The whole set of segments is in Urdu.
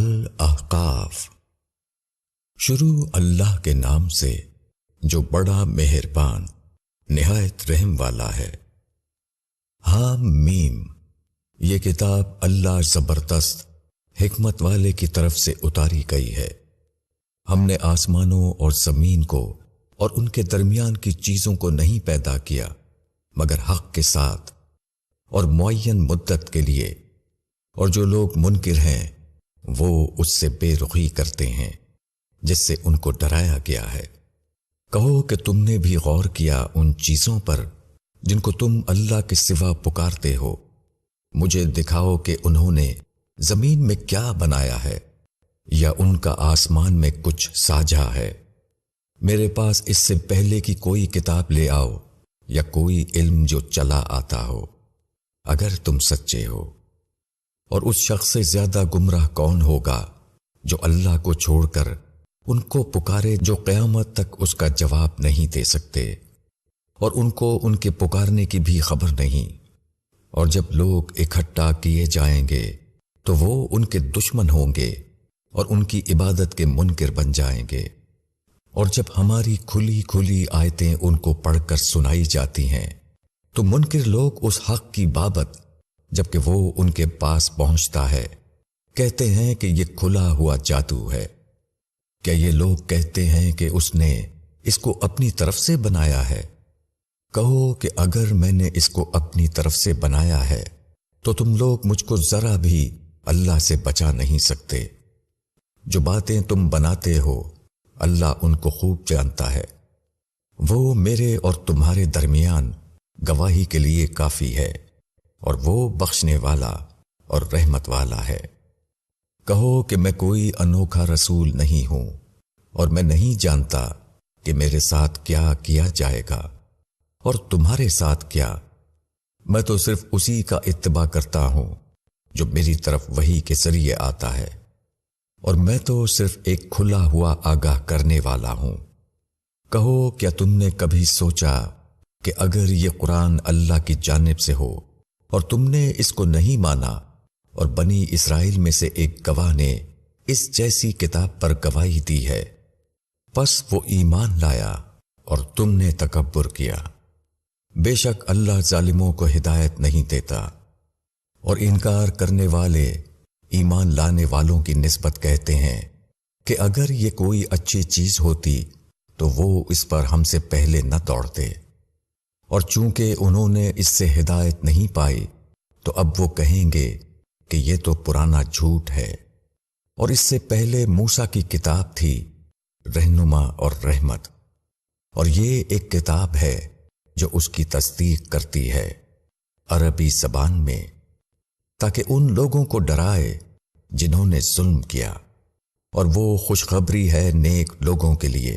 الاحقاف۔ شروع اللہ کے نام سے جو بڑا مہربان نہایت رحم والا ہے۔ حام میم، یہ کتاب اللہ زبردست حکمت والے کی طرف سے اتاری گئی ہے۔ ہم نے آسمانوں اور زمین کو اور ان کے درمیان کی چیزوں کو نہیں پیدا کیا مگر حق کے ساتھ اور معین مدت کے لیے، اور جو لوگ منکر ہیں وہ اس سے بے رخی کرتے ہیں جس سے ان کو ڈرایا گیا ہے۔ کہو کہ تم نے بھی غور کیا ان چیزوں پر جن کو تم اللہ کے سوا پکارتے ہو؟ مجھے دکھاؤ کہ انہوں نے زمین میں کیا بنایا ہے، یا ان کا آسمان میں کچھ ساجھا ہے۔ میرے پاس اس سے پہلے کی کوئی کتاب لے آؤ یا کوئی علم جو چلا آتا ہو، اگر تم سچے ہو۔ اور اس شخص سے زیادہ گمراہ کون ہوگا جو اللہ کو چھوڑ کر ان کو پکارے جو قیامت تک اس کا جواب نہیں دے سکتے، اور ان کو ان کے پکارنے کی بھی خبر نہیں۔ اور جب لوگ اکٹھا کیے جائیں گے تو وہ ان کے دشمن ہوں گے اور ان کی عبادت کے منکر بن جائیں گے۔ اور جب ہماری کھلی کھلی آیتیں ان کو پڑھ کر سنائی جاتی ہیں تو منکر لوگ اس حق کی بابت جبکہ وہ ان کے پاس پہنچتا ہے کہتے ہیں کہ یہ کھلا ہوا جادو ہے۔ کیا یہ لوگ کہتے ہیں کہ اس نے اس کو اپنی طرف سے بنایا ہے؟ کہو کہ اگر میں نے اس کو اپنی طرف سے بنایا ہے تو تم لوگ مجھ کو ذرا بھی اللہ سے بچا نہیں سکتے۔ جو باتیں تم بناتے ہو اللہ ان کو خوب جانتا ہے۔ وہ میرے اور تمہارے درمیان گواہی کے لیے کافی ہے، اور وہ بخشنے والا اور رحمت والا ہے۔ کہو کہ میں کوئی انوکھا رسول نہیں ہوں، اور میں نہیں جانتا کہ میرے ساتھ کیا کیا جائے گا اور تمہارے ساتھ کیا۔ میں تو صرف اسی کا اتباع کرتا ہوں جو میری طرف وحی کے ذریعے آتا ہے، اور میں تو صرف ایک کھلا ہوا آگاہ کرنے والا ہوں۔ کہو کیا تم نے کبھی سوچا کہ اگر یہ قرآن اللہ کی جانب سے ہو اور تم نے اس کو نہیں مانا، اور بنی اسرائیل میں سے ایک گواہ نے اس جیسی کتاب پر گواہی دی ہے، پس وہ ایمان لایا اور تم نے تکبر کیا۔ بے شک اللہ ظالموں کو ہدایت نہیں دیتا۔ اور انکار کرنے والے ایمان لانے والوں کی نسبت کہتے ہیں کہ اگر یہ کوئی اچھی چیز ہوتی تو وہ اس پر ہم سے پہلے نہ دوڑتے، اور چونکہ انہوں نے اس سے ہدایت نہیں پائی تو اب وہ کہیں گے کہ یہ تو پرانا جھوٹ ہے۔ اور اس سے پہلے موسیٰ کی کتاب تھی رہنما اور رحمت، اور یہ ایک کتاب ہے جو اس کی تصدیق کرتی ہے عربی زبان میں، تاکہ ان لوگوں کو ڈرائے جنہوں نے ظلم کیا، اور وہ خوشخبری ہے نیک لوگوں کے لیے۔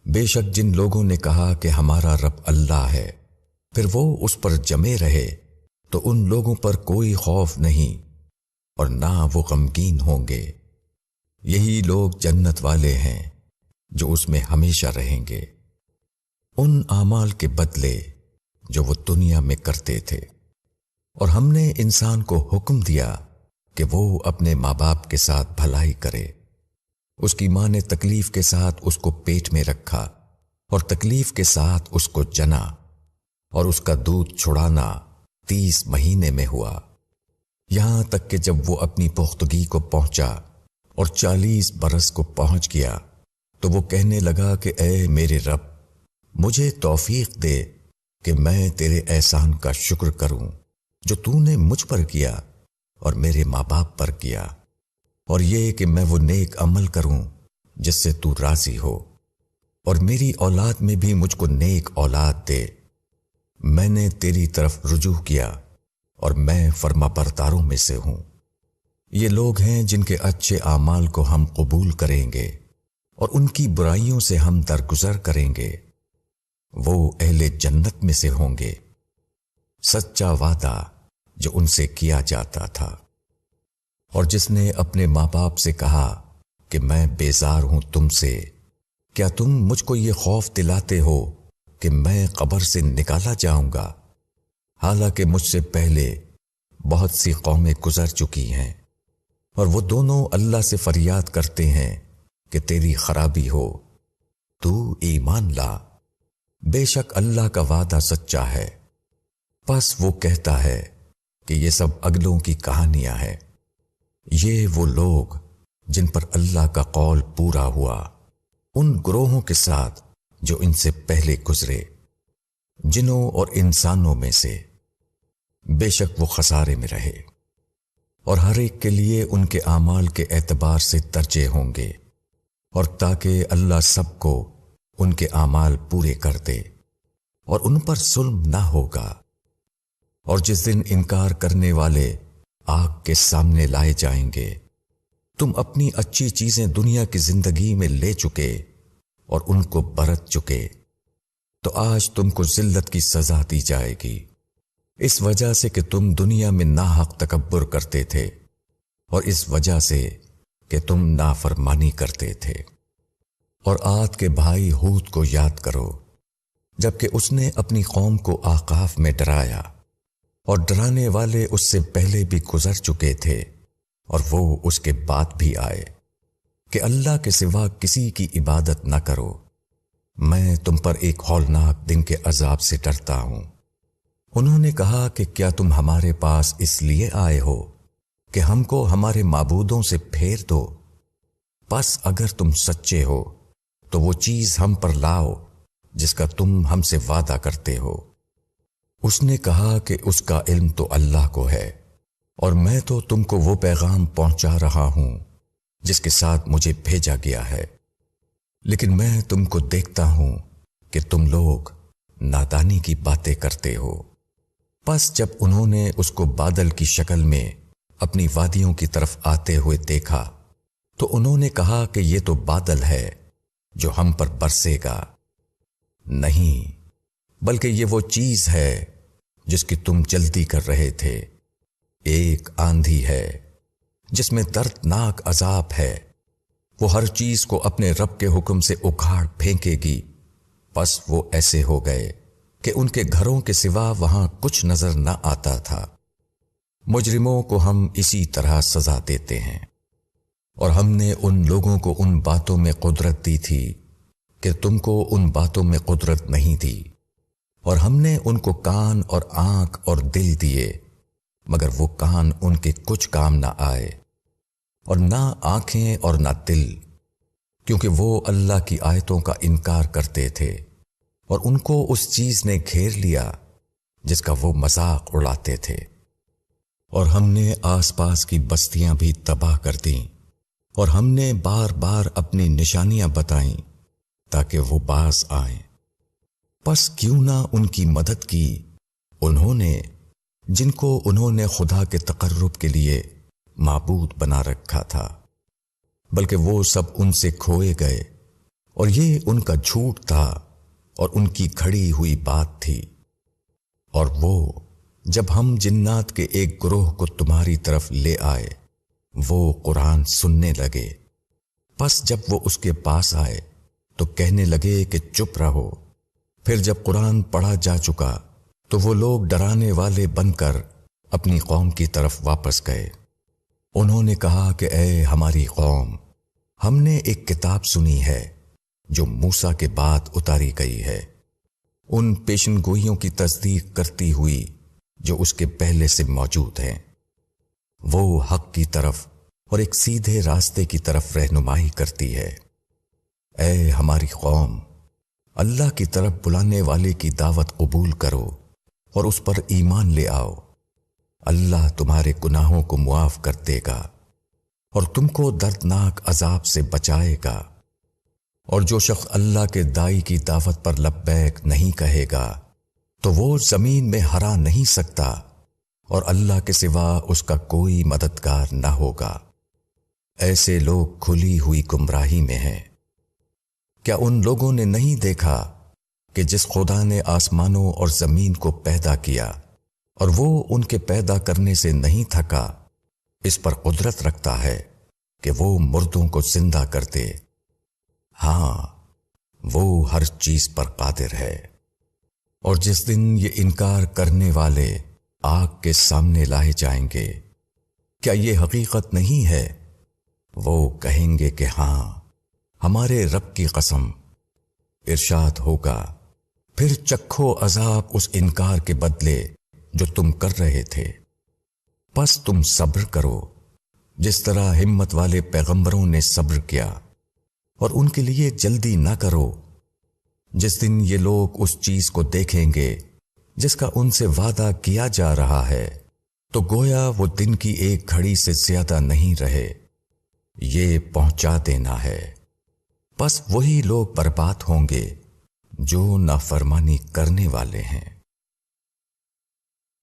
بے شک جن لوگوں نے کہا کہ ہمارا رب اللہ ہے، پھر وہ اس پر جمے رہے تو ان لوگوں پر کوئی خوف نہیں اور نہ وہ غمگین ہوں گے۔ یہی لوگ جنت والے ہیں جو اس میں ہمیشہ رہیں گے، ان اعمال کے بدلے جو وہ دنیا میں کرتے تھے۔ اور ہم نے انسان کو حکم دیا کہ وہ اپنے ماں باپ کے ساتھ بھلائی کرے۔ اس کی ماں نے تکلیف کے ساتھ اس کو پیٹ میں رکھا اور تکلیف کے ساتھ اس کو جنا، اور اس کا دودھ چھڑانا 30 مہینے میں ہوا، یہاں تک کہ جب وہ اپنی پختگی کو پہنچا اور 40 برس کو پہنچ گیا تو وہ کہنے لگا کہ اے میرے رب، مجھے توفیق دے کہ میں تیرے احسان کا شکر کروں جو تو نے مجھ پر کیا اور میرے ماں باپ پر کیا، اور یہ کہ میں وہ نیک عمل کروں جس سے تو راضی ہو، اور میری اولاد میں بھی مجھ کو نیک اولاد دے۔ میں نے تیری طرف رجوع کیا اور میں فرما برداروں میں سے ہوں۔ یہ لوگ ہیں جن کے اچھے اعمال کو ہم قبول کریں گے اور ان کی برائیوں سے ہم درگزر کریں گے۔ وہ اہل جنت میں سے ہوں گے، سچا وعدہ جو ان سے کیا جاتا تھا۔ اور جس نے اپنے ماں باپ سے کہا کہ میں بیزار ہوں تم سے، کیا تم مجھ کو یہ خوف دلاتے ہو کہ میں قبر سے نکالا جاؤں گا، حالانکہ مجھ سے پہلے بہت سی قومیں گزر چکی ہیں، اور وہ دونوں اللہ سے فریاد کرتے ہیں کہ تیری خرابی ہو، تو ایمان لا، بے شک اللہ کا وعدہ سچا ہے۔ پس وہ کہتا ہے کہ یہ سب اگلوں کی کہانیاں ہیں۔ یہ وہ لوگ جن پر اللہ کا قول پورا ہوا ان گروہوں کے ساتھ جو ان سے پہلے گزرے، جنوں اور انسانوں میں سے، بے شک وہ خسارے میں رہے، اور ہر ایک کے لیے ان کے اعمال کے اعتبار سے درجے ہوں گے، اور تاکہ اللہ سب کو ان کے اعمال پورے کر دے، اور ان پر ظلم نہ ہوگا۔ اور جس دن انکار کرنے والے آگ کے سامنے لائے جائیں گے، تم اپنی اچھی چیزیں دنیا کی زندگی میں لے چکے اور ان کو برت چکے، تو آج تم کو ذلت کی سزا دی جائے گی، اس وجہ سے کہ تم دنیا میں ناحق تکبر کرتے تھے، اور اس وجہ سے کہ تم نافرمانی کرتے تھے۔ اور عاد کے بھائی ہود کو یاد کرو، جبکہ اس نے اپنی قوم کو احقاف میں ڈرایا، اور ڈرانے والے اس سے پہلے بھی گزر چکے تھے، اور وہ اس کے بعد بھی آئے، کہ اللہ کے سوا کسی کی عبادت نہ کرو، میں تم پر ایک ہولناک دن کے عذاب سے ڈرتا ہوں۔ انہوں نے کہا کہ کیا تم ہمارے پاس اس لیے آئے ہو کہ ہم کو ہمارے معبودوں سے پھیر دو؟ پس اگر تم سچے ہو تو وہ چیز ہم پر لاؤ جس کا تم ہم سے وعدہ کرتے ہو۔ اس نے کہا کہ اس کا علم تو اللہ کو ہے، اور میں تو تم کو وہ پیغام پہنچا رہا ہوں جس کے ساتھ مجھے بھیجا گیا ہے، لیکن میں تم کو دیکھتا ہوں کہ تم لوگ نادانی کی باتیں کرتے ہو۔ پس جب انہوں نے اس کو بادل کی شکل میں اپنی وادیوں کی طرف آتے ہوئے دیکھا تو انہوں نے کہا کہ یہ تو بادل ہے جو ہم پر برسے گا، نہیں بلکہ یہ وہ چیز ہے جس کی تم جلدی کر رہے تھے، ایک آندھی ہے جس میں دردناک عذاب ہے، وہ ہر چیز کو اپنے رب کے حکم سے اکھاڑ پھینکے گی۔ پس وہ ایسے ہو گئے کہ ان کے گھروں کے سوا وہاں کچھ نظر نہ آتا تھا۔ مجرموں کو ہم اسی طرح سزا دیتے ہیں، اور ہم نے ان لوگوں کو ان باتوں میں قدرت دی تھی کہ تم کو ان باتوں میں قدرت نہیں دی، اور ہم نے ان کو کان اور آنکھ اور دل دیے، مگر وہ کان ان کے کچھ کام نہ آئے، اور نہ آنکھیں اور نہ دل، کیونکہ وہ اللہ کی آیتوں کا انکار کرتے تھے، اور ان کو اس چیز نے گھیر لیا جس کا وہ مذاق اڑاتے تھے۔ اور ہم نے آس پاس کی بستیاں بھی تباہ کر دیں، اور ہم نے بار بار اپنی نشانیاں بتائیں تاکہ وہ باز آئیں۔ پس کیوں نہ ان کی مدد کی انہوں نے جن کو انہوں نے خدا کے تقرب کے لیے معبود بنا رکھا تھا، بلکہ وہ سب ان سے کھوئے گئے، اور یہ ان کا جھوٹ تھا اور ان کی کھڑی ہوئی بات تھی۔ اور وہ جب ہم جنات کے ایک گروہ کو تمہاری طرف لے آئے، وہ قرآن سننے لگے، پس جب وہ اس کے پاس آئے تو کہنے لگے کہ چپ رہو۔ پھر جب قرآن پڑھا جا چکا تو وہ لوگ ڈرانے والے بن کر اپنی قوم کی طرف واپس گئے۔ انہوں نے کہا کہ اے ہماری قوم، ہم نے ایک کتاب سنی ہے جو موسیٰ کے بعد اتاری گئی ہے، ان پیشن گوئیوں کی تصدیق کرتی ہوئی جو اس کے پہلے سے موجود ہیں۔ وہ حق کی طرف اور ایک سیدھے راستے کی طرف رہنمائی کرتی ہے۔ اے ہماری قوم، اللہ کی طرف بلانے والے کی دعوت قبول کرو اور اس پر ایمان لے آؤ، اللہ تمہارے گناہوں کو معاف کر دے گا اور تم کو دردناک عذاب سے بچائے گا۔ اور جو شخص اللہ کے دائی کی دعوت پر لبیک نہیں کہے گا تو وہ زمین میں ہرا نہیں سکتا، اور اللہ کے سوا اس کا کوئی مددگار نہ ہوگا۔ ایسے لوگ کھلی ہوئی گمراہی میں ہیں۔ کیا ان لوگوں نے نہیں دیکھا کہ جس خدا نے آسمانوں اور زمین کو پیدا کیا اور وہ ان کے پیدا کرنے سے نہیں تھکا، اس پر قدرت رکھتا ہے کہ وہ مردوں کو زندہ کر دے؟ ہاں، وہ ہر چیز پر قادر ہے۔ اور جس دن یہ انکار کرنے والے آگ کے سامنے لائے جائیں گے کیا یہ حقیقت نہیں ہے؟ وہ کہیں گے کہ ہاں، ہمارے رب کی قسم۔ ارشاد ہوگا، پھر چکھو عذاب اس انکار کے بدلے جو تم کر رہے تھے۔ پس تم صبر کرو جس طرح ہمت والے پیغمبروں نے صبر کیا، اور ان کے لیے جلدی نہ کرو۔ جس دن یہ لوگ اس چیز کو دیکھیں گے جس کا ان سے وعدہ کیا جا رہا ہے، تو گویا وہ دن کی ایک گھڑی سے زیادہ نہیں رہے۔ یہ پہنچا دینا ہے۔ بس وہی لوگ برباد ہوں گے جو نافرمانی کرنے والے ہیں۔